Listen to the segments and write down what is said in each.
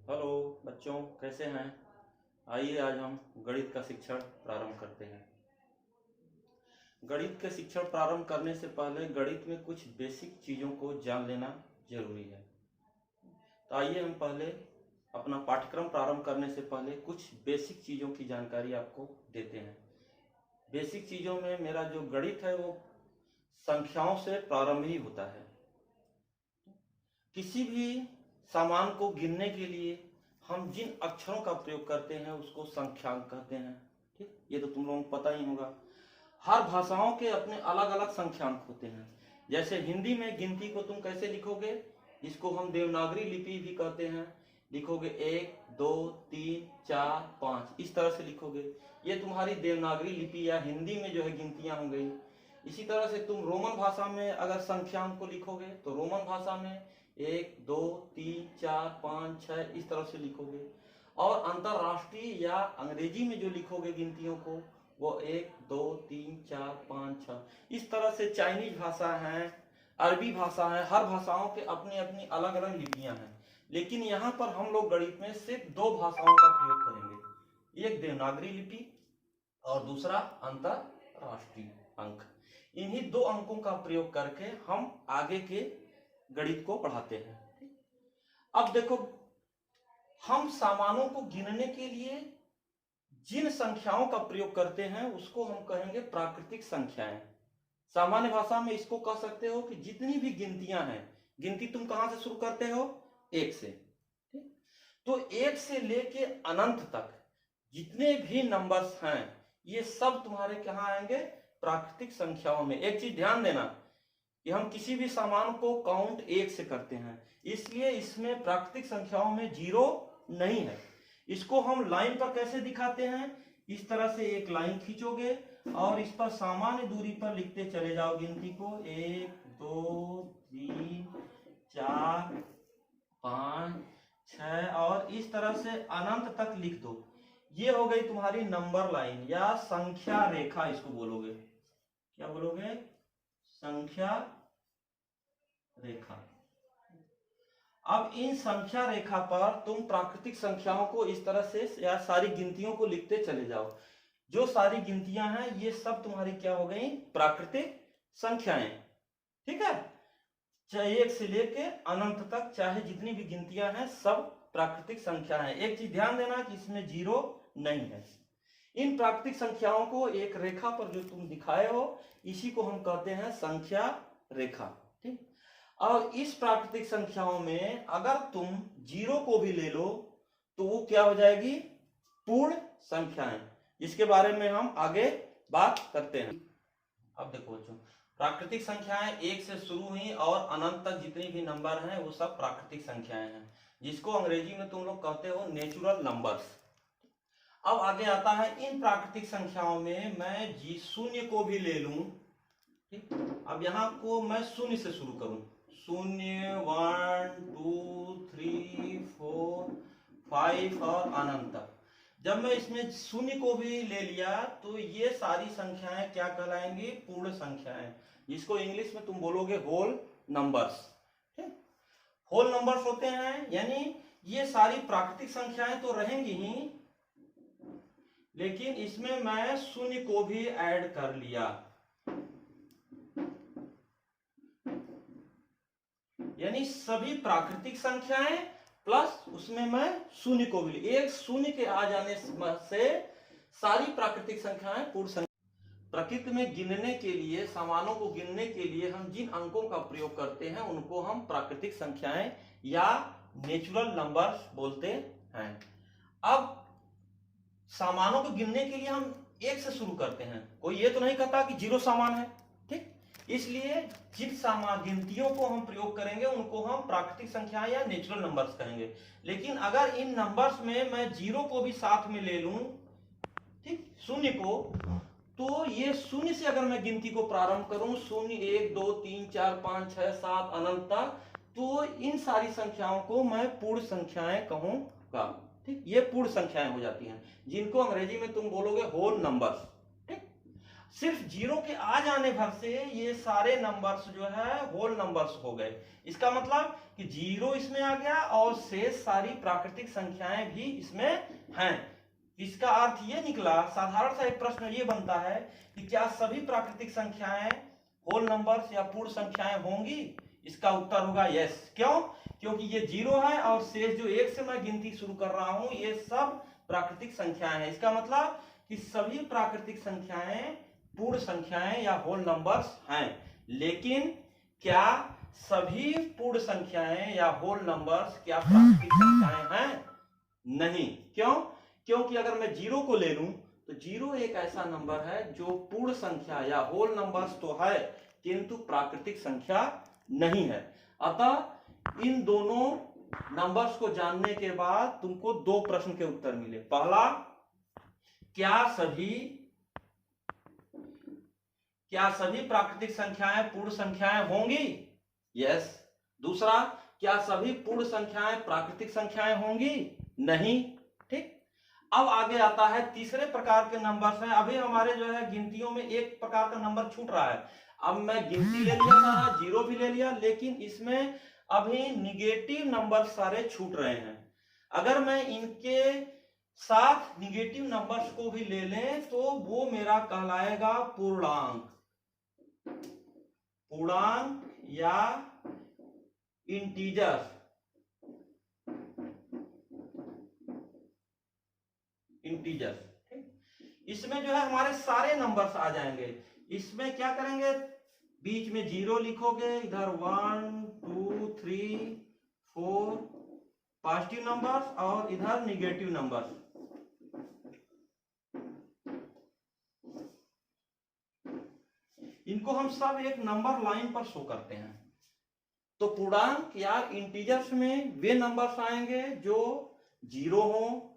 Hello बच्चों, कैसे हैं? आइए आज हम गणित का शिक्षण प्रारंभ करते हैं। गणित के शिक्षण प्रारंभ करने से पहले गणित में कुछ बेसिक चीज़ों को जान लेना जरूरी है। तो आइए हम पहले अपना पाठ्यक्रम प्रारंभ करने से पहले कुछ बेसिक चीज़ों की जानकारी आपको देते हैं। बेसिक चीज़ों में मेरा जो गणित है वो संख्याओं से प्रारंभ ही होता है। किसी भी सामान को गिनने के लिए हम जिन अक्षरों का प्रयोग करते हैं उसको संख्यांक कहते हैं। ठीक, ये तो तुम लोगों को पता ही होगा। हर भाषाओं के अपने अलग अलग संख्यांक होते हैं। जैसे हिंदी में गिनती को तुम कैसे लिखोगे, इसको हम देवनागरी लिपि भी कहते हैं। लिखोगे 1 2 3 4 5, इस तरह से लिखोगे। ये तुम्हारी देवनागरी लिपि या हिंदी में जो है गिनतियां हो गई। इसी तरह से तुम रोमन भाषा में अगर संख्यांक को लिखोगे तो रोमन भाषा में 1 2 3 4 5 6 इस तरह से लिखोगे। और अंतरराष्ट्रीय या अंग्रेजी में जो लिखोगे गिनतियों को वो 1 2 3 4 5 6 इस तरह से। चाइनीज भाषा है, अरबी भाषा है, हर भाषाओं के अपनी अपनी अलग अलग लिपियां हैं। लेकिन यहाँ पर हम लोग गणित में सिर्फ दो भाषाओं का प्रयोग करेंगे, एक देवनागरी लिपि और दूसरा अंतरराष्ट्रीय अंक। इन्हीं दो अंकों का प्रयोग करके हम आगे के गणित को पढ़ाते हैं। अब देखो, हम सामानों को गिनने के लिए जिन संख्याओं का प्रयोग करते हैं उसको हम कहेंगे प्राकृतिक संख्याएं। सामान्य भाषा में इसको कह सकते हो कि जितनी भी गिनतियां हैं, गिनती तुम कहां से शुरू करते हो? 1 से। तो 1 से लेके अनंत तक जितने भी नंबर्स हैं ये सब तुम्हारे कहां आएंगे? प्राकृतिक संख्याओं में। एक चीज ध्यान देना कि हम किसी भी सामान को काउंट 1 से करते हैं, इसलिए इसमें प्राकृतिक संख्याओं में 0 नहीं है। इसको हम लाइन पर कैसे दिखाते हैं? इस तरह से एक लाइन खींचोगे और इस पर सामान्य दूरी पर लिखते चले जाओ गिनती को। 1 2 3 4 5 6 और इस तरह से अनंत तक लिख दो। ये हो गई तुम्हारी नंबर लाइन या संख्या रेखा, इसको बोलोगे। क्या बोलोगे? संख्या रेखा। अब इन संख्या रेखा पर तुम प्राकृतिक संख्याओं को इस तरह से या सारी गिनतियों को लिखते चले जाओ। जो सारी गिनतियां हैं ये सब तुम्हारी क्या हो गई? प्राकृतिक संख्याएं। ठीक है, चाहे 1 से लेके अनंत तक चाहे जितनी भी गिनतियां हैं सब प्राकृतिक संख्या है। एक चीज ध्यान देना कि इसमें 0 नहीं है। इन प्राकृतिक संख्याओं को एक रेखा पर जो तुम दिखाए हो इसी को हम कहते हैं संख्या रेखा। ठीक, और इस प्राकृतिक संख्याओं में अगर तुम 0 को भी ले लो तो वो क्या हो जाएगी? पूर्ण संख्याएं, जिसके बारे में हम आगे बात करते हैं। अब देखो बच्चों, प्राकृतिक संख्याएं 1 से शुरू हुई और अनंत तक जितनी भी नंबर हैं वो सब प्राकृतिक संख्याएं हैं, जिसको अंग्रेजी में तुम लोग कहते हो नेचुरल नंबर्स। अब आगे आता है इन प्राकृतिक संख्याओं में मैं जी शून्य को भी ले लूं। ठीक, अब यहां को मैं शून्य से शुरू करूं। 0 1 2 3 4 5 और अनंत तक। जब मैं इसमें शून्य को भी ले लिया तो ये सारी संख्याएं क्या कहलाएंगी? पूर्ण संख्याएं, जिसको इंग्लिश में तुम बोलोगे होल नंबर्स। ठीक, होल नंबर्स होते हैं, यानी ये सारी प्राकृतिक संख्याएं तो रहेंगी ही, लेकिन इसमें मैं शून्य को भी ऐड कर लिया। यानी सभी प्राकृतिक संख्याएं प्लस उसमें मैं शून्य को भी, एक शून्य के आ जाने से सारी प्राकृतिक संख्याएं पूर्ण संख्या। प्रकृति में गिनने के लिए, सामानों को गिनने के लिए हम जिन अंकों का प्रयोग करते हैं उनको हम प्राकृतिक संख्याएं या नेचुरल नंबर्स बोलते हैं। अब सामानों को गिनने के लिए हम 1 से शुरू करते हैं, कोई ये तो नहीं कहता कि 0 सामान है। ठीक, इसलिए जिन सामान गिनतियों को हम प्रयोग करेंगे उनको हम प्राकृतिक संख्या या नेचुरल नंबर्स कहेंगे। लेकिन अगर इन नंबर्स में मैं 0 को भी साथ में ले लूं, ठीक, शून्य को, तो ये शून्य से अगर मैं गिनती को प्रारंभ करूं, 0 1 2 3 4 5 6 7 अनंत तक, तो इन सारी संख्याओं को मैं पूर्ण संख्याएं कहूंगा। ठीक, ये पूर्ण संख्याएं हो जाती हैं, जिनको अंग्रेजी में तुम बोलोगे होल नंबर्स। ठीक, सिर्फ जीरो के आ जाने भर से ये सारे नंबर्स जो है होल नंबर्स हो गए। इसका मतलब कि जीरो इसमें आ गया और शेष सारी प्राकृतिक संख्याएं भी इसमें हैं। इसका अर्थ ये निकला, साधारण सा एक प्रश्न ये बनता है कि क्या सभी प्राकृतिक संख्याएं होल नंबर्स या पूर्ण संख्याएं होंगी? इसका उत्तर होगा यस। क्यों? क्योंकि ये जीरो है और शेष जो एक से मैं गिनती शुरू कर रहा हूं ये सब प्राकृतिक संख्याएं हैं। इसका मतलब कि सभी प्राकृतिक संख्याएं पूर्ण संख्याएं या होल नंबर्स हैं। लेकिन क्या सभी पूर्ण संख्याएं या होल नंबर्स क्या प्राकृतिक संख्याएं हैं? नहीं। क्यों? क्योंकि अगर मैं जीरो को ले लूं तो जीरो एक ऐसा नंबर है जो पूर्ण संख्या या होल नंबर्स तो है किंतु प्राकृतिक संख्या नहीं है। अतः इन दोनों नंबर्स को जानने के बाद तुमको दो प्रश्न के उत्तर मिले। पहला, क्या सभी प्राकृतिक संख्याएं पूर्ण संख्याएं होंगी? यस। दूसरा, क्या सभी पूर्ण संख्याएं प्राकृतिक संख्याएं होंगी? नहीं। ठीक। अब आगे आता है तीसरे प्रकार के नंबर्स हैं। अभी हमारे जो है गिनतियों में एक प्रकार का नंबर छूट रहा है। अब मैं गिनती ले लिया था, जीरो भी ले लिया, लेकिन इसमें अभी निगेटिव नंबर सारे छूट रहे हैं। अगर मैं इनके साथ निगेटिव नंबर्स को भी ले लें तो वो मेरा कहलाएगा पूर्णांक। पूर्णांक या इंटीजर्स। इसमें जो है हमारे सारे नंबर्स आ जाएंगे। इसमें क्या करेंगे, बीच में जीरो लिखोगे, इधर 1 2 3 4 पॉजिटिव नंबर्स और इधर निगेटिव नंबर्स। इनको हम सब एक नंबर लाइन पर शो करते हैं। तो पूर्णांक या इंटीजर्स में वे नंबर्स आएंगे जो जीरो हो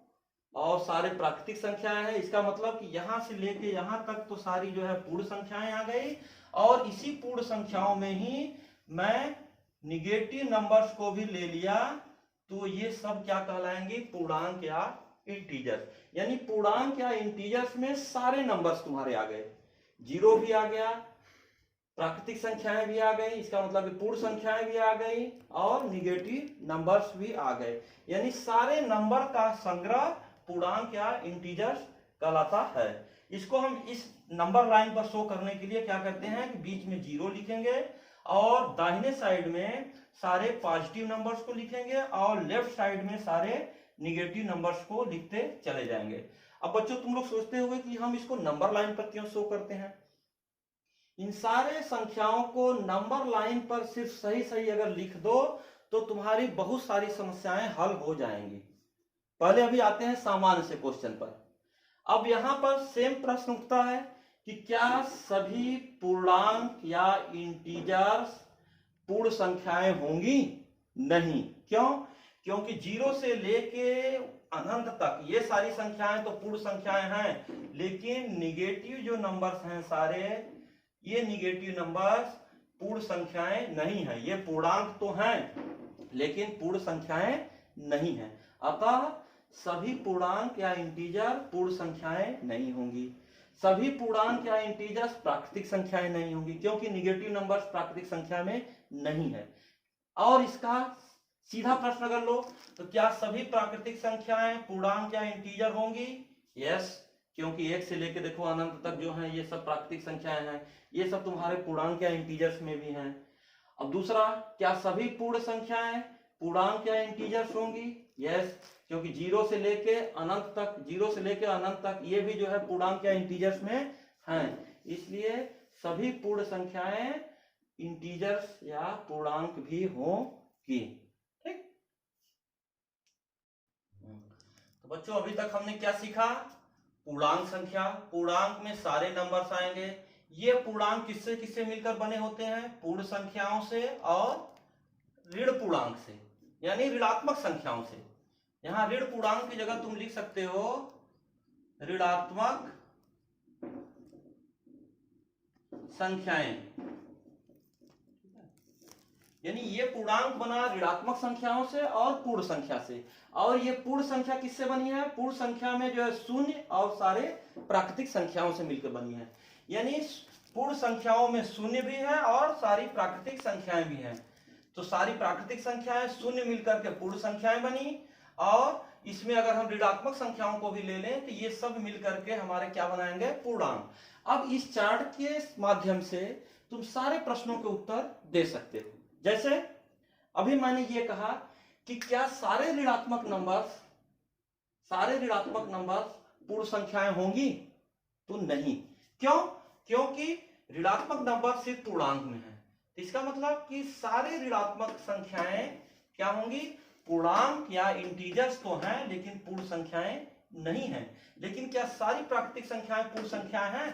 और सारे प्राकृतिक संख्याएं हैं। इसका मतलब कि यहां से लेके यहां तक तो सारी जो है पूर्ण संख्याएं आ गई और इसी पूर्ण संख्याओं में ही मैं निगेटिव नंबर्स को भी ले लिया तो ये सब क्या कहलाएंगे, पूर्णांक या इंटीजर्स। यानी पूर्णांक या इंटीजर्स में सारे नंबर्स तुम्हारे आ गए, जीरो भी आ गया, प्राकृतिक संख्याएं भी आ गई, इसका मतलब पूर्ण संख्याएं भी आ गई और निगेटिव नंबर्स भी आ गए। यानी सारे नंबर का संग्रह पूर्णांक या इंटीजर्स कहलाता है। इसको हम इस नंबर लाइन पर शो करने के लिए क्या करते हैं कि बीच में जीरो लिखेंगे और दाहिने साइड में सारे पॉजिटिव नंबर्स को लिखेंगे और लेफ्ट साइड में सारे निगेटिव नंबर्स को लिखते चले जाएंगे। अब बच्चों तुम लोग सोचते होंगे कि हम इसको नंबर लाइन पर क्यों शो करते हैं। इन सारे संख्याओं को नंबर लाइन पर सिर्फ सही सही अगर लिख दो तो तुम्हारी बहुत सारी समस्याएं हल हो जाएंगी। पहले अभी आते हैं सामान्य से क्वेश्चन पर। अब यहां पर सेम प्रश्न उठता है कि क्या सभी पूर्णांक या इंटीजर्स पूर्ण संख्याएं होंगी? नहीं। क्यों? क्योंकि जीरो से लेके अनंत तक ये सारी संख्याएं तो पूर्ण संख्याएं हैं, लेकिन निगेटिव जो नंबर्स हैं सारे, ये निगेटिव नंबर्स पूर्ण संख्याएं नहीं है। ये पूर्णांक तो हैं लेकिन पूर्ण संख्याएं नहीं है। अतः सभी पूर्णांक या इंटीजर पूर्ण संख्याएं नहीं होंगी। सभी पूर्णांक या इंटीजर्स प्राकृतिक संख्याएं नहीं होंगी क्योंकि निगेटिव नंबर्स प्राकृतिक संख्या में नहीं है। और इसका सीधा प्रश्न अगर लो तो क्या सभी प्राकृतिक संख्याएं पूर्णांक या इंटीजर होंगी? यस, क्योंकि एक से लेकर देखो अनंत तक जो है ये सब प्राकृतिक संख्याएं हैं, ये सब तुम्हारे पूर्णांक या इंटीजर्स में भी हैं। अब दूसरा, क्या सभी पूर्ण संख्याएं पूर्णांक या इंटीजर्स होंगी? यस, क्योंकि जीरो से लेके अनंत तक ये भी जो है पूर्णांक या इंटीजर्स में हैं, इसलिए सभी पूर्ण संख्याएं इंटीजर्स या पूर्णांक भी होंगी। ठीक। तो बच्चों अभी तक हमने क्या सीखा? पूर्णांक संख्या। पूर्णांक में सारे नंबर्स आएंगे। ये पूर्णांक किससे किससे मिलकर बने होते हैं? पूर्ण संख्याओं से और ऋण पूर्णांक से, यानी ऋणात्मक संख्याओं से। यहां ऋण पूर्णांक की जगह तुम लिख सकते हो ऋणात्मक संख्याएं। यानी ये पूर्णांक बना ऋणात्मक संख्याओं से और पूर्ण संख्या से। और ये पूर्ण संख्या किससे बनी है? पूर्ण संख्या में जो है शून्य और सारे प्राकृतिक संख्याओं से मिलकर बनी है। यानी पूर्ण संख्याओं में शून्य भी है और सारी प्राकृतिक संख्याएं भी हैं। तो सारी प्राकृतिक संख्याएं शून्य मिलकर के पूर्ण संख्याएं बनी, और इसमें अगर हम ऋणात्मक संख्याओं को भी ले लें तो ये सब मिलकर के हमारे क्या बनाएंगे, पूर्णांक। अब इस चार्ट के माध्यम से तुम सारे प्रश्नों के उत्तर दे सकते हो। जैसे अभी मैंने ये कहा कि क्या सारे ऋणात्मक नंबर्स पूर्ण संख्याएं होंगी? तो नहीं। क्यों? क्योंकि ऋणात्मक नंबर सिर्फ पूर्णांक में है। तो इसका मतलब कि सारे ऋणात्मक संख्याएं क्या होंगी, पूर्णांक या इंटीजर्स तो हैं लेकिन पूर्ण संख्याएं नहीं हैं। लेकिन क्या सारी प्राकृतिक संख्याएं पूर्ण संख्याएं हैं?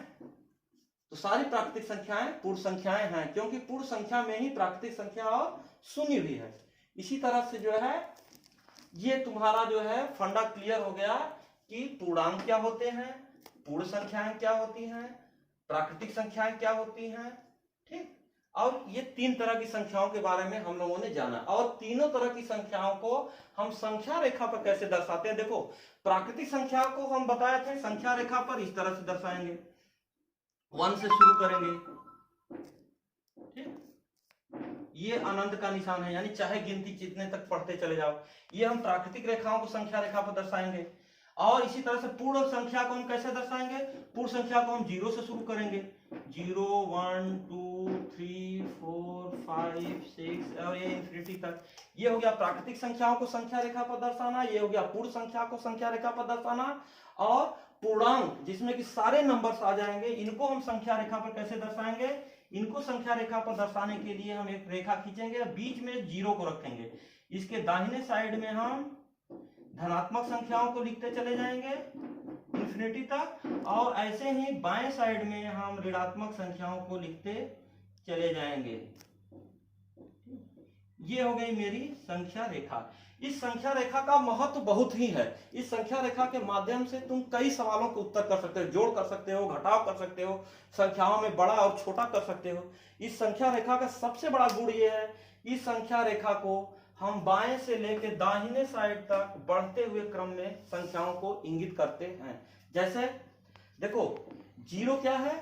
तो सारी प्राकृतिक संख्याएं पूर्ण संख्याएं हैं, क्योंकि पूर्ण संख्या में ही प्राकृतिक संख्या और शून्य भी है। इसी तरह से जो है ये तुम्हारा जो है फंडा क्लियर हो गया कि पूर्णांक क्या होते हैं, पूर्ण संख्याएं क्या होती हैं, प्राकृतिक संख्याएं क्या होती हैं। ठीक, और ये तीन तरह की संख्याओं के बारे में हम लोगों ने जाना, और तीनों तरह की संख्याओं को हम संख्या रेखा पर कैसे दर्शाते हैं। देखो, प्राकृतिक संख्या को हम बताए थे संख्या रेखा पर इस तरह से दर्शाएंगे, 1 से शुरू करेंगे। ठीक, ये अनंत का निशान है, यानी चाहे गिनती जितने तक पढ़ते चले जाओ। ये हम प्राकृतिक रेखाओं को संख्या रेखा पर दर्शाएंगे। और इसी तरह से पूर्ण संख्या को हम कैसे दर्शाएंगे, पूर्ण संख्या को हम 0 से शुरू करेंगे, 0 1 2 3 4 5 6 और ये इंफिनिटी तक। ये हो गया प्राकृतिक संख्याओं को संख्या रेखा पर दर्शाना, ये हो गया पूर्ण संख्या को संख्या रेखा पर दर्शाना। और पूर्णांक जिसमें कि सारे नंबर्स आ जाएंगे, इनको हम संख्या रेखा पर कैसे दर्शाएंगे, इनको संख्या रेखा पर दर्शाने के लिए हम एक रेखा खींचेंगे, बीच में 0 को रखेंगे। इसके दाहिने साइड में हम धनात्मक संख्याओं को लिखते चले जाएंगे इंफिनिटी तक, और ऐसे ही बाएं साइड में हम ऋणात्मक संख्याओं को लिखते चले जाएंगे। ये हो गई मेरी संख्या रेखा। इस संख्या रेखा का महत्व बहुत ही है। इस संख्या रेखा के माध्यम से तुम कई सवालों के उत्तर कर सकते हो, जोड़ कर सकते हो, घटाव कर सकते हो, संख्याओं में बड़ा और छोटा कर सकते हो। इस संख्या रेखा का सबसे बड़ा गुण ये है, इस संख्या रेखा को हम बाएं से लेकर दाहिने साइड तक बढ़ते हुए क्रम में संख्याओं को इंगित करते हैं। जैसे देखो, 0 क्या है,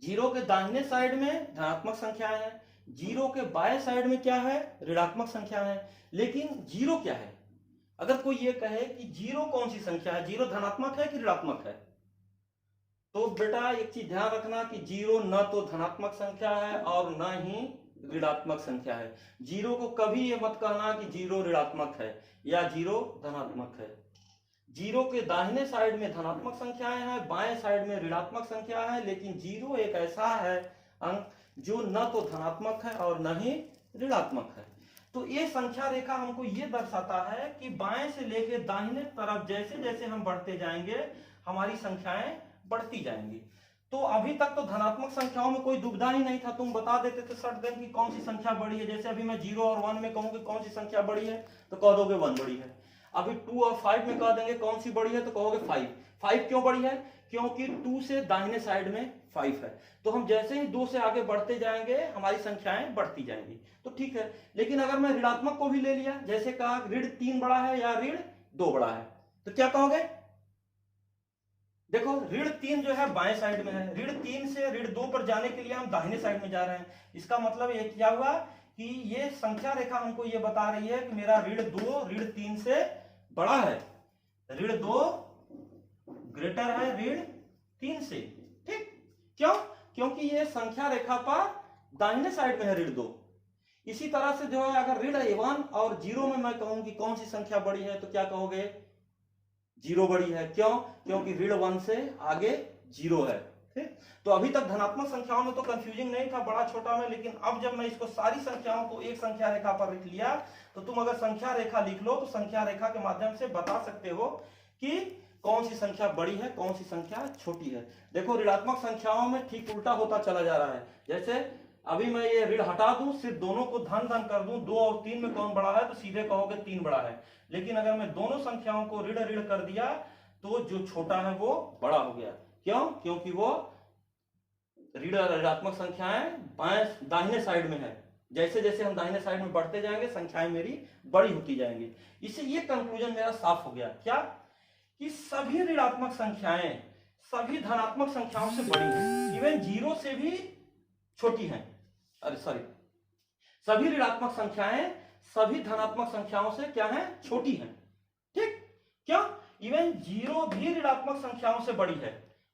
0 के दाहिने साइड में धनात्मक संख्याएं हैं, 0 के बाएं साइड में क्या है, ऋणात्मक संख्या है। लेकिन 0 क्या है, अगर कोई ये कहे कि 0 कौन सी संख्या है, 0 धनात्मक है कि ऋणात्मक है, तो बेटा एक चीज ध्यान रखना कि 0 न तो धनात्मक संख्या है और न ही ऋणात्मक संख्या है। 0 को कभी ये मत कहना कि 0 ऋणात्मक है या 0 धनात्मक है। 0 के दाहिने साइड में धनात्मक संख्याएं हैं, बाएं साइड में ऋणात्मक संख्या है, लेकिन 0 एक ऐसा है अंक जो न तो धनात्मक है और न ही ऋणात्मक है। तो ये संख्या रेखा हमको ये दर्शाता है कि बाएं से लेकर दाहिने तरफ जैसे जैसे हम बढ़ते जाएंगे हमारी संख्याएं बढ़ती जाएंगी। तो अभी तक तो धनात्मक संख्याओं में कोई दुविधा ही नहीं था, तुम बता देते थे सट देन कि कौन सी संख्या बड़ी है। जैसे अभी मैं 0 और 1 में कहूंगी कौन सी संख्या बड़ी है तो कह दोगे 1 बड़ी है। अभी 2 और 5 में कह देंगे कौन सी बड़ी है तो कहोगे 5। 5 क्यों बड़ी है, क्योंकि 2 से दाहिने साइड में 5 है। तो हम जैसे ही 2 से आगे बढ़ते जाएंगे हमारी संख्याएं बढ़ती जाएंगी, तो ठीक है। लेकिन अगर मैं ऋणात्मक को भी ले लिया, जैसे कहा ऋण 3 बड़ा है या ऋण 2 बड़ा है, तो क्या कहोगे, देखो ऋण 3 जो है बाएं साइड में है, ऋण 3 से ऋण 2 पर जाने के लिए हम दाहिने साइड में जा रहे हैं। इसका मतलब ये क्या हुआ कि ये संख्या रेखा हमको ये बता रही है कि मेरा ऋण 2 ऋण 3 से बड़ा है, ऋण 2 ग्रेटर है ऋण 3 से। ठीक, क्यों, क्योंकि ये संख्या रेखा पर दाहिने साइड में है ऋण 2। इसी तरह से जो है अगर ऋण 1 और 0 में मैं कहूं कि कौन सी संख्या बड़ी है तो क्या कहोगे, 0 बड़ी है। क्यों, क्योंकि ऋण 1 से आगे 0 है। ठीक, तो अभी तक धनात्मक संख्याओं में तो कंफ्यूजिंग नहीं था, बड़ा छोटा में, लेकिन अब जब मैं इसको सारी संख्याओं को एक संख्या रेखा पर लिख लिया तो तुम अगर संख्या रेखा लिख लो तो संख्या रेखा के माध्यम से बता सकते हो कि कौन सी संख्या बड़ी है कौन सी संख्या छोटी है। देखो ऋणात्मक संख्याओं में ठीक उल्टा होता चला जा रहा है। जैसे अभी मैं ये ऋण हटा दूं, सिर्फ दोनों को धन धन कर दूं, 2 और 3 में कौन बड़ा है तो सीधे कहोगे 3 बड़ा है। लेकिन अगर मैं दोनों संख्याओं को ऋण ऋण कर दिया तो जो छोटा है वो बड़ा हो गया। क्यों, क्योंकि वो ऋण ऋणात्मक संख्याएं बाएं दाहिने साइड में है। जैसे जैसे हम दाहिने साइड में बढ़ते जाएंगे संख्याएं मेरी बड़ी होती जाएंगी। इससे ये कंक्लूजन मेरा साफ हो गया क्या, कि सभी ऋणात्मक संख्याएं सभी धनात्मक संख्याओं से बड़ी है, इवन जीरो से भी छोटी है। अरे सॉरी, सभी ऋणात्मक संख्याएं सभी धनात्मक संख्याओं से क्या है, छोटी है। ठीक, क्यों? इवन जीरो भी ऋणात्मक संख्याओं से बड़ी है।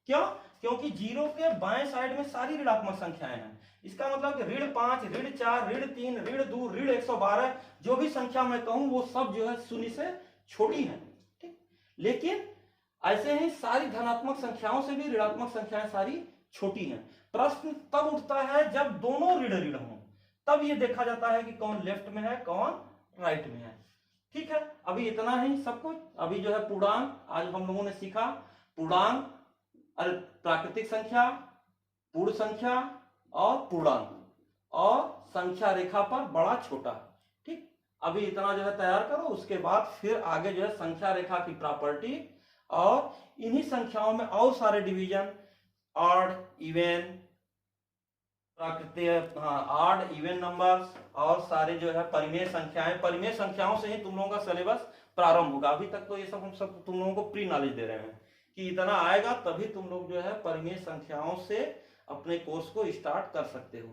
क्यों? क्योंकि जीरो के बाएं साइड में सारी ऋणात्मक संख्याएं हैं। इसका मतलब कि ऋण 5, ऋण 4, ऋण 3, ऋण 2, ऋण 112 जो भी संख्या मैं कहूं वो सब जो है शून्य से छोटी है। ठीक, लेकिन ऐसे ही सारी धनात्मक संख्याओं से भी ऋणात्मक संख्याएं सारी छोटी हैं। प्रश्न तब उठता है जब दोनों ऋण ऋण हों, तब ये देखा जाता है कि कौन लेफ्ट में है कौन राइट में है। ठीक है, अभी इतना ही सब कुछ। अभी जो है पूर्णांक आज हम लोगों ने सीखा, पूर्णांक, प्राकृतिक संख्या, पूर्ण संख्या और पूर्णांक, और संख्या रेखा पर बड़ा छोटा। ठीक, अभी इतना जो है तैयार करो, उसके बाद फिर आगे जो है संख्या रेखा की प्रॉपर्टी और इन्हीं संख्याओं में और सारे डिवीजन, ऑड, इवन, प्राकृतिक, ऑड इवन नंबर्स और सारे जो है परिमेय संख्याएं, परिमेय संख्याओं से ही तुम लोगों का सिलेबस प्रारंभ होगा। अभी तक तो ये सब हम सब तुम लोगों को प्री नॉलेज दे रहे हैं कि इतना आएगा तभी तुम लोग जो है परिमेय संख्याओं से अपने कोर्स को स्टार्ट कर सकते हो।